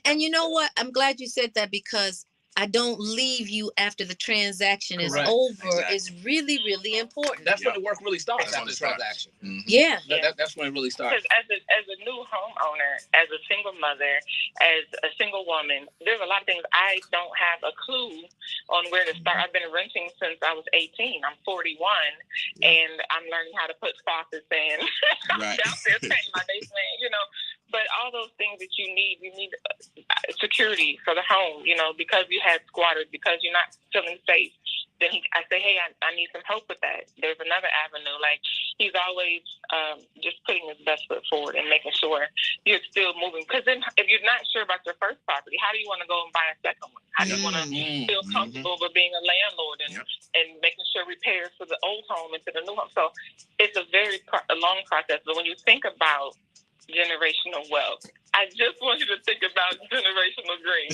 A: And you know what? I'm glad you said that, because I don't leave you after the transaction is over is really, really important.
E: That's when the work really starts after the transaction.
F: Mm-hmm.
A: Yeah.
E: That's when it really starts.
H: Because as a new homeowner, as a single mother, as a single woman, there's a lot of things I don't have a clue on where to start. I've been renting since I was 18. I'm 41, and I'm learning how to put faucets in downstairs, painting my basement, you know. But all those things that you need security for the home, you know, because you had squatters, because you're not feeling safe. Then I say, hey, I need some help with that. There's another avenue. Like, he's always just putting his best foot forward and making sure you're still moving. Because then if you're not sure about your first property, how do you want to go and buy a second one? How do you want to feel comfortable with being a landlord and making sure repairs for the old home into the new home? So it's a very long process. But when you think about generational wealth, I just want you to think about generational green.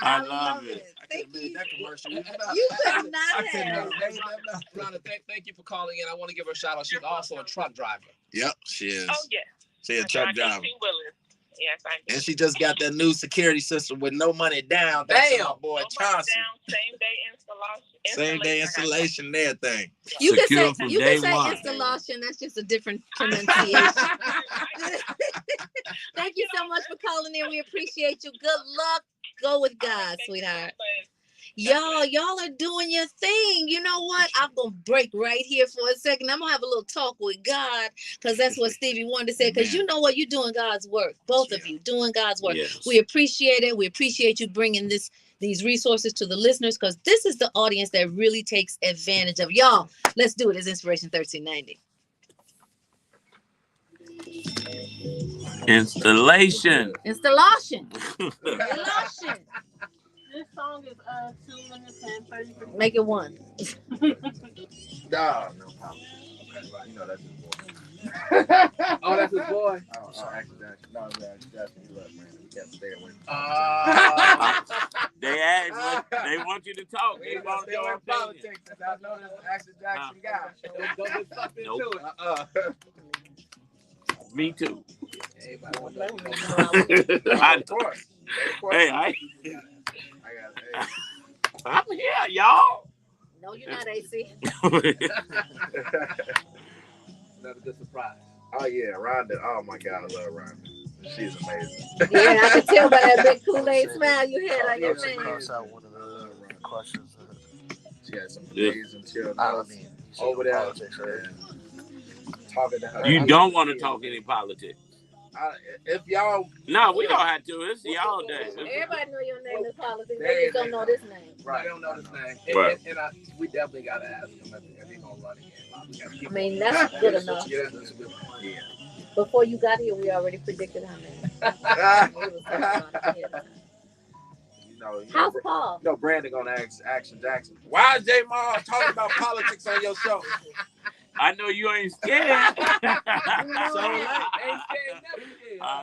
B: I love it.
A: Thank you.
F: That commercial.
A: You could not have.
E: Rhonda, thank you for calling in. I want to give her a shout out. She's also a truck driver.
F: Yep, she is.
H: Oh, yeah.
F: She's a truck driver.
H: Yes, I do.
F: And she just got that new security system with no money down. Damn, boy, Chauncey. Same day installation and everything.
A: You can say installation. That's just a different pronunciation. Thank you so much for calling in. We appreciate you. Good luck. Go with God, sweetheart. Y'all are doing your thing. You know what? I'm going to break right here for a second. I'm going to have a little talk with God, because that's what Stevie wanted to say. Because you know what? You're doing God's work. Both of you doing God's work.
B: Yes.
A: We appreciate it. We appreciate you bringing these resources to the listeners, because this is the audience that really takes advantage of y'all. Let's do it. It's Inspiration 1390.
B: Installation.
I: This song is 2 minutes and 30 seconds.
A: Make it 1.
F: No problem. Okay, well, you know that's his boy.
E: Oh, that's his boy.
F: Action. No, that's you look, man. We can't stay away.
B: They want you to talk. They want
F: stay away from politics. I know this Action Jackson guy.
E: Don't get sucked into it.
B: Me too.
F: Hey,
B: of course. Hey, I'm here, y'all.
A: No, you're not, AC.
E: Another good surprise.
F: Oh yeah, Rhonda. Oh my God, I love Rhonda. She's amazing.
A: Yeah, I can tell by that big Kool-Aid smile you had on your face.
J: Cross out one of the questions.
F: She had some amazing children over there. Talking to her.
B: You don't want to talk any politics.
F: If y'all,
B: no, we don't have to. It's y'all day.
A: Everybody know your name is politics. They just don't know this name.
E: Right, they don't know this name.
B: Right.
E: And we definitely gotta ask him if he's gonna run again.
A: I mean, that's good enough.
E: Yeah, that's a good point. Yeah.
A: Before you got here, we already predicted her name. How's Paul?
F: No, Brandon gonna ask Action Jackson. Why is J Ma talking about politics on your show?
B: I know you ain't scared.
E: Ain't scared, never scared.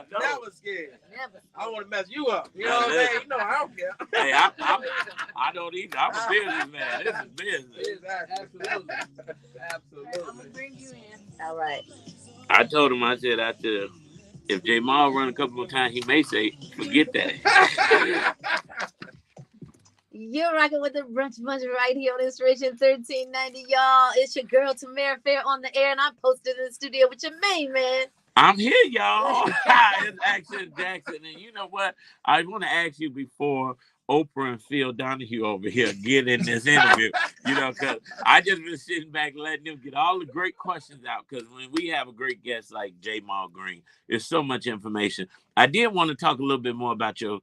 F: Never scared.
A: Never.
F: I want to mess you up. You know what I'm saying? You know I don't care.
B: Hey, I don't either. I'm a businessman. This is business.
E: Absolutely.
I: I'm gonna bring you in.
A: All right.
B: I told him, I said, if J Ma run a couple more times, he may say, forget that.
A: You're rocking with the brunch bunch right here on Inspiration 1390, y'all. It's your girl Tamara Fair on the air, and I'm posted in the studio with your main man.
B: I'm here, y'all. It's Action Jackson, and you know what? I want to ask you before Oprah and Phil Donahue over here get in this interview, because I just been sitting back letting them get all the great questions out, because when we have a great guest like J Ma Green, there's so much information. I did want to talk a little bit more about your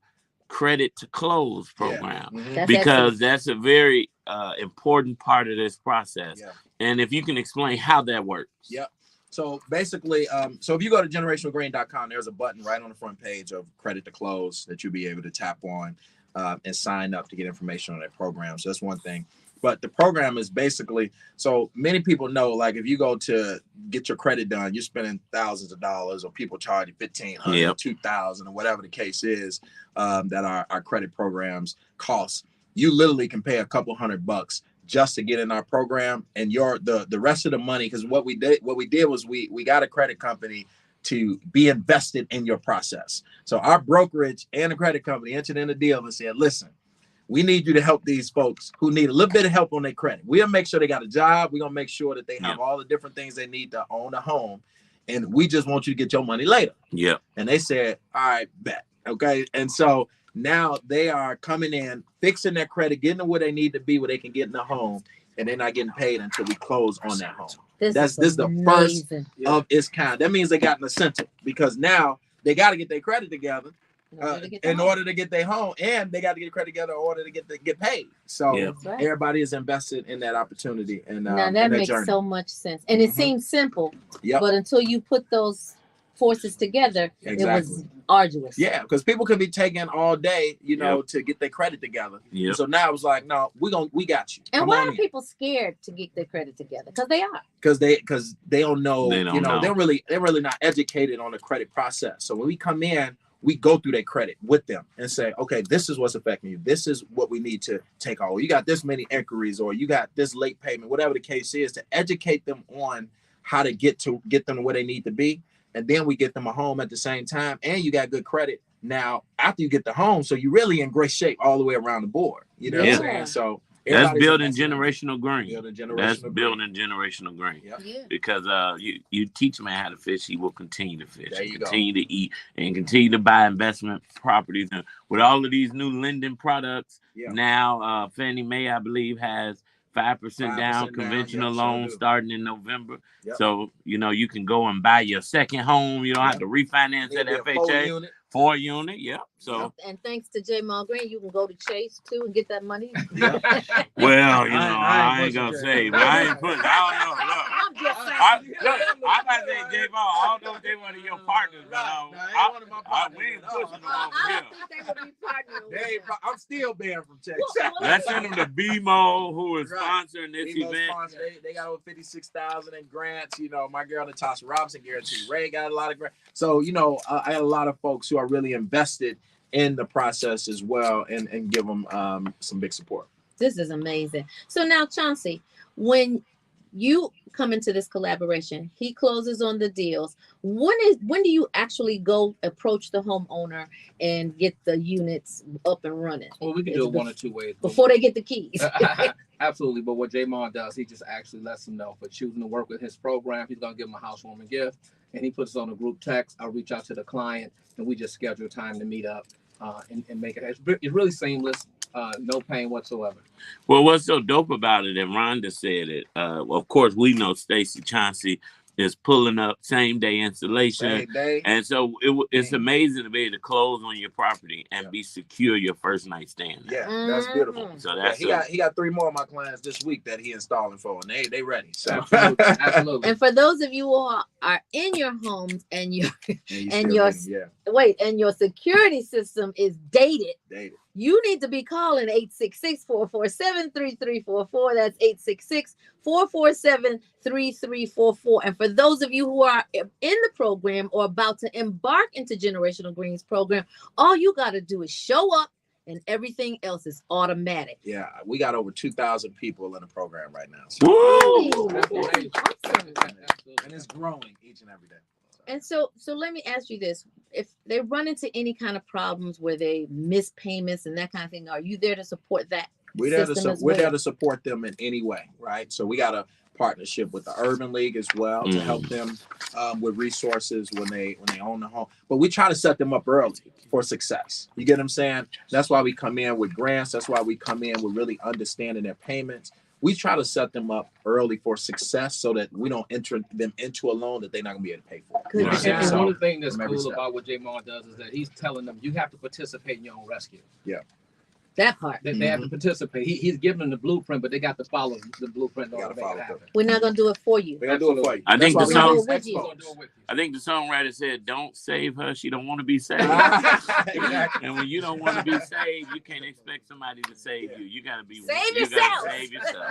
B: credit to close program, because that's a very important part of this process. Yeah. And if you can explain how that works.
F: Yep. So basically, so if you go to generationalgreen.com, there's a button right on the front page of credit to close that you'll be able to tap on and sign up to get information on that program. So that's one thing. But the program is basically, so many people know, like if you go to get your credit done, you're spending thousands of dollars, or people charge you $1,500, $2,000, or whatever the case is that our credit programs cost. You literally can pay a couple $100 just to get in our program, and the rest of the money, because what we did was we got a credit company to be invested in your process. So our brokerage and the credit company entered in a deal and said, listen, we need you to help these folks who need a little bit of help on their credit. We'll make sure they got a job. We're going to make sure that they have all the different things they need to own a home. And we just want you to get your money later. Yeah. And they said, all right, bet. Okay. And so now they are coming in, fixing their credit, getting to where they need to be, where they can get in the home. And they're not getting paid until we close on that home. This is the first of its kind. That means they got an incentive, because now they got to get their credit together in order to get their home, and they got to get credit together in order to get paid. So everybody is invested in that opportunity. And
A: now that makes so much sense. And it seems simple, but until you put those forces together, it was arduous.
F: Yeah, because people could be taking all day, to get their credit together. So now it was like, no, we got you.
A: And why are people scared to get their credit together? Because they are.
F: Because they don't know. They're really not educated on the credit process. So when we come in, we go through their credit with them and say, okay, this is what's affecting you. This is what we need to take on. You got this many inquiries, or you got this late payment, whatever the case is, to educate them on how to get them to where they need to be. And then we get them a home at the same time, and you got good credit now after you get the home. So you're really in great shape all the way around the board. You know what I'm saying? So
B: that's building generational green. That's building generational green. Because you teach a man how to fish, he will continue to fish, continue to eat, and continue to buy investment properties. And with all of these new lending products, now Fannie Mae, I believe, has 5% down conventional loans starting in November. So, you can go and buy your second home. You don't have to refinance at FHA. 4-unit, So,
A: and thanks to J Ma Green, you can go to Chase too and get that money.
B: Well, I ain't gonna say, but I ain't putting. I don't know. Look,
A: I'm just
B: about to say, J-Ball, I don't know if they one of your partners, but we ain't pushing them over here.
A: I don't think they would be partnering.
F: I'm still banned from Texas.
B: Let's send them to BMO, who is sponsoring this event.
F: They got over 56,000 in grants. You know, my girl Natasha Robinson, Guarantee Ray got a lot of grants. So, you know, I had a lot of folks who are really invested in the process as well, and give them some big support.
A: This is amazing. So now, Chauncey, when you come into this collaboration, he closes on the deals. When do you actually go approach the homeowner and get the units up and running?
E: Well, we can do it one or two ways.
A: Before they get the keys.
E: Absolutely. But what Jamon does, he just actually lets them know for choosing to work with his program. He's going to give them a housewarming gift, and he puts it on a group text. I'll reach out to the client, and we just schedule time to meet up and make it. It's really seamless. No pain whatsoever.
B: Well, what's so dope about it, and Rhonda said it, of course, we know Stacey Chauncey is pulling up same day installation. And so it's amazing to be able to close on your property and be secure your first night stand.
F: Yeah, that's beautiful.
B: So that's
F: he got 3 more of my clients this week that he installing for, and they ready. So
E: absolutely.
A: And for those of you who are in your homes and your your security system is dated. You need to be calling 866-447-3344. That's 866-447-3344. And for those of you who are in the program or about to embark into Generational Greens program, all you got to do is show up, and everything else is automatic.
F: Yeah, we got over 2,000 people in the program right now.
B: So.
A: Woo!
F: And it's growing each and every day.
A: And so let me ask you this. If they run into any kind of problems where they miss payments and that kind of thing, are you there to support that?
F: We're there to support them in any way, right? So we got a partnership with the Urban League as well to help them with resources when they own the home. But we try to set them up early for success. You get what I'm saying? That's why we come in with grants. That's why we come in with really understanding their payments. We try to set them up early for success so that we don't enter them into a loan that they're not going to be able to pay for.
E: You know, and one of the things that's cool about what Jamon does is that he's telling them you have to participate in your own rescue.
F: Yeah.
A: That part.
E: They have to participate. He's giving them the blueprint, but they got to follow the blueprint.
A: We're not going to do it for you.
F: We're going to do it for you.
B: I think the
E: songwriter
B: said, don't save her. She don't want to be saved. Exactly. And when you don't want to be saved, you can't expect somebody to save you. You got to be
A: save yourself.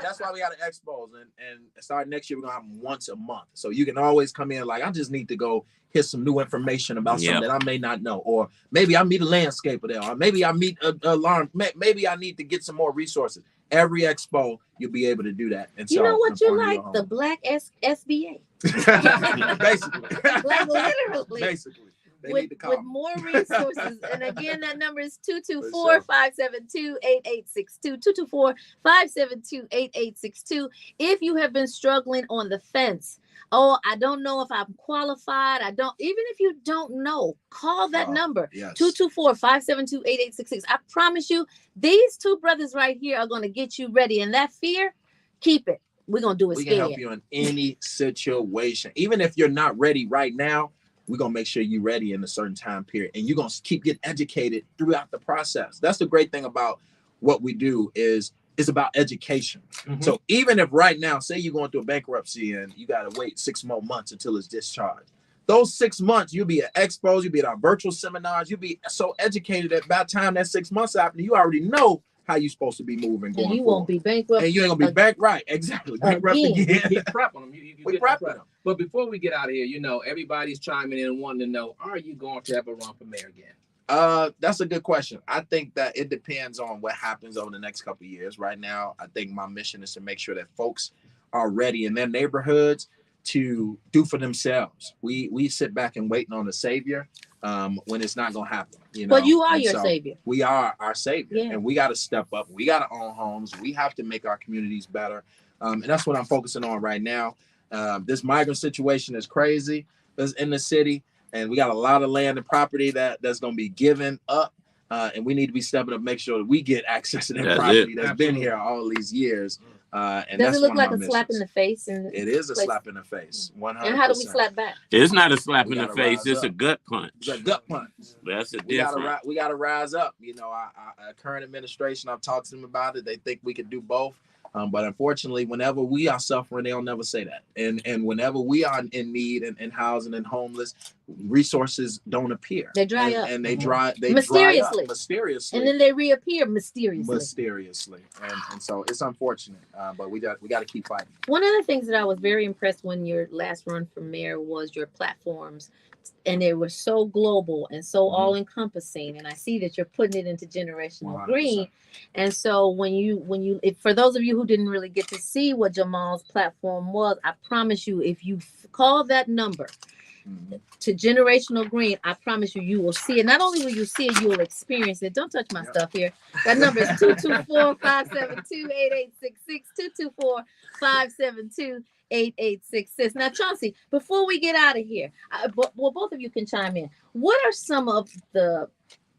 F: That's why we got to expos. And starting next year, we're going to have them once a month. So you can always come in like, I just need to go hear some new information about something that I may not know. Or maybe I meet a landscaper there. Or maybe I meet a alarm. Maybe I need to get some more resources. Every expo, you'll be able to do that. And
A: you know what you like? The Black SBA.
F: Basically.
A: Like literally.
F: Basically.
A: With more resources. And again, that number is 224-572-8862. 224-572-8862. If you have been struggling on the fence, oh, I don't know if I'm qualified. Even if you don't know, call that number. 224-572-8866. I promise you, these two brothers right here are going to get you ready. And that fear, keep it. We're going to do it scared.
F: We can help you in any situation. Even if you're not ready right now, we're going to make sure you're ready in a certain time period. And you're going to keep getting educated throughout the process. That's the great thing about what we do is it's about education. So even if right now, say you're going through a bankruptcy and you got to wait 6 more months until it's discharged. Those 6 months, you'll be at expos, you'll be at our virtual seminars, you'll be so educated that by the time that 6 months happen, you already know how you're supposed to be moving.
A: And you won't be bankrupt.
F: And you ain't going to be bankrupt. Right, exactly. Bankrupt again.
E: Keep prepping them.
F: We prepping them.
E: But before we get out of here, you know, everybody's chiming in and wanting to know, are you going to ever run for mayor again?
F: That's a good question. I think that it depends on what happens over the next couple of years. Right now, I think my mission is to make sure that folks are ready in their neighborhoods to do for themselves. We sit back and waiting on the savior when it's not going to happen. You know?
A: But you are your savior.
F: We are our savior, and we got to step up. We got to own homes. We have to make our communities better, and that's what I'm focusing on right now. This migrant situation is crazy in the city. And we got a lot of land and property that's going to be given up. And we need to be stepping up, make sure that we get access to that property that's been here all these years. And
A: does it look like a slap in the face?
F: It is a slap in the face. 100%.
A: And how do we slap back?
B: It's not a slap in the face. It's a gut punch.
F: It's a gut punch.
B: That's a difference.
F: We got to rise up. You know, our current administration, I've talked to them about it. They think we could do both. But unfortunately, whenever we are suffering, they'll never say that. And whenever we are in need and housing and homeless, resources don't appear.
A: They dry up.
F: And they dry
A: mysteriously.
F: up mysteriously.
A: And then they reappear mysteriously.
F: And so it's unfortunate. But we got to keep fighting.
A: One of the things that I was very impressed when your last run for mayor was your platforms. And they were so global and so all-encompassing, and I see that you're putting it into generational
F: 100%.
A: green. And so when you if, for those of you who didn't really get to see what Jamal's platform was, I promise you, if you call that number to generational green, I promise you will see it. Not only will you see it, you will experience it. Don't touch my stuff here. That number is 224-572-8866, 224-572-8866. Now, Chauncey, before we get out of here, both of you can chime in. What are some of the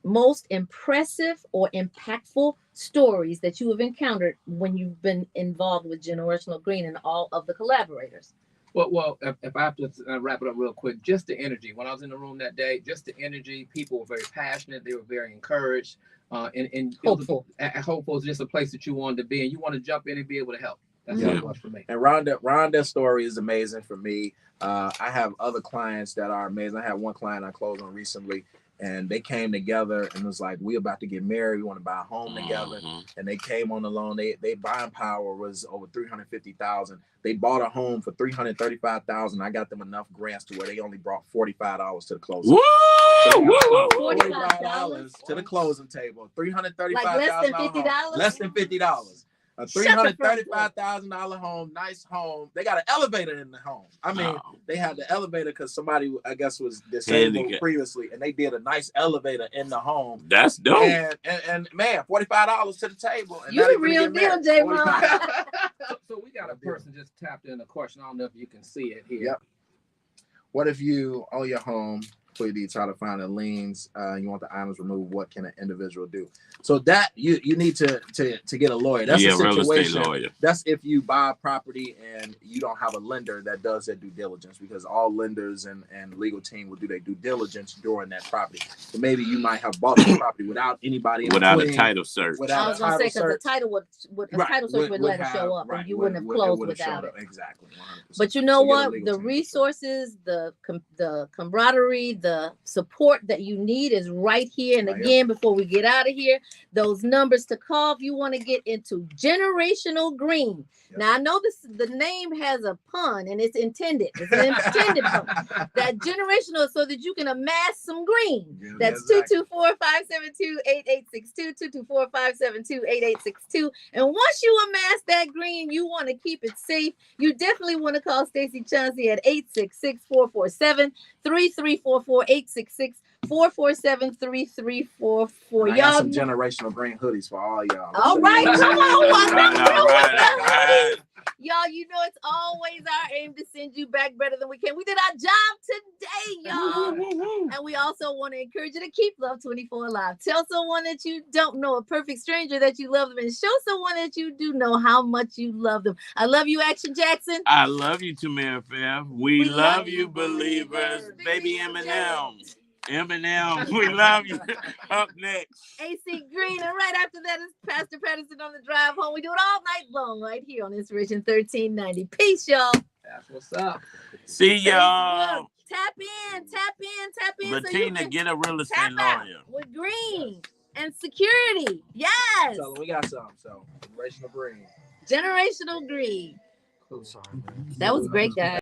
A: most impressive or impactful stories that you have encountered when you've been involved with Generational Green and all of the collaborators?
E: Well, if I have to wrap it up real quick, just the energy. When I was in the room that day, just the energy. People were very passionate. They were very encouraged. And hopeful. Hopeful is just a place that you wanted to be, and you want to jump in and be able to help. That's what it was for me.
F: And Rhonda's story is amazing for me. I have other clients that are amazing. I had one client I closed on recently, and they came together and was like, we about to get married. We want to buy a home together. And they came on the loan. They buying power was over $350,000. They bought a home for $335,000. I got them enough grants to where they only brought $45 to the closing.
B: Woo!
F: $45 to the closing table. $335,000
A: like
F: less than $50. A $335,000 home, nice home. They got an elevator in the home. I mean, they had the elevator because somebody, I guess, was disabled previously, and they did a nice elevator in the home.
B: That's dope.
F: And man, $45 to the table. And
A: you the real deal, J-Mon.
E: So we got a person just tapped in the question. I don't know if you can see it here.
F: Yep. What if you own your home, you try to find the liens, you want the items removed, what can an individual do? So that you need to get a lawyer. That's a situation.
B: Real estate lawyer.
F: That's if you buy a property and you don't have a lender that does their due diligence, because all lenders and legal team will do their due diligence during that property. So maybe you might have bought the property without anybody
B: without a title search.
A: I was gonna say, because the title title search would let it show up, and you wouldn't have closed without it.
F: Exactly. 100%.
A: But you know what? The resources, the camaraderie, the support that you need is right here. And again, before we get out of here, those numbers to call if you want to get into Generational Green. Now, I know the name has a pun, and it's intended. It's an intended pun. That generational, so that you can amass some green. That's 224-572-8862, 224-572-8862. And once you amass that green, you want to keep it safe. You definitely want to call Stacey Chauncey at 866-447-3344, 866-447-3344.
F: I got some Generational Green hoodies for all y'all.
A: All right, come on.
B: Right.
A: Y'all, you know it's always our aim to send you back better than we can. We did our job today, y'all. And we also want to encourage you to keep Love 24 alive. Tell someone that you don't know, a perfect stranger, that you love them, and show someone that you do know how much you love them. I love you, Action Jackson.
B: I love you, Tamara Fair. We love you, believers. Baby Eminem. We love you. Up next,
A: AC Green, and right after that is Pastor Patterson on the drive home. We do it all night long right here on Inspiration 1390. Peace, y'all.
E: That's what's up.
B: See y'all.
A: Tap in.
B: Latina, so get a real estate lawyer
A: with green and security. Yes.
F: So we got some. So Generational Green.
A: Generational Green.
J: I'm sorry, man.
A: That was great, guys.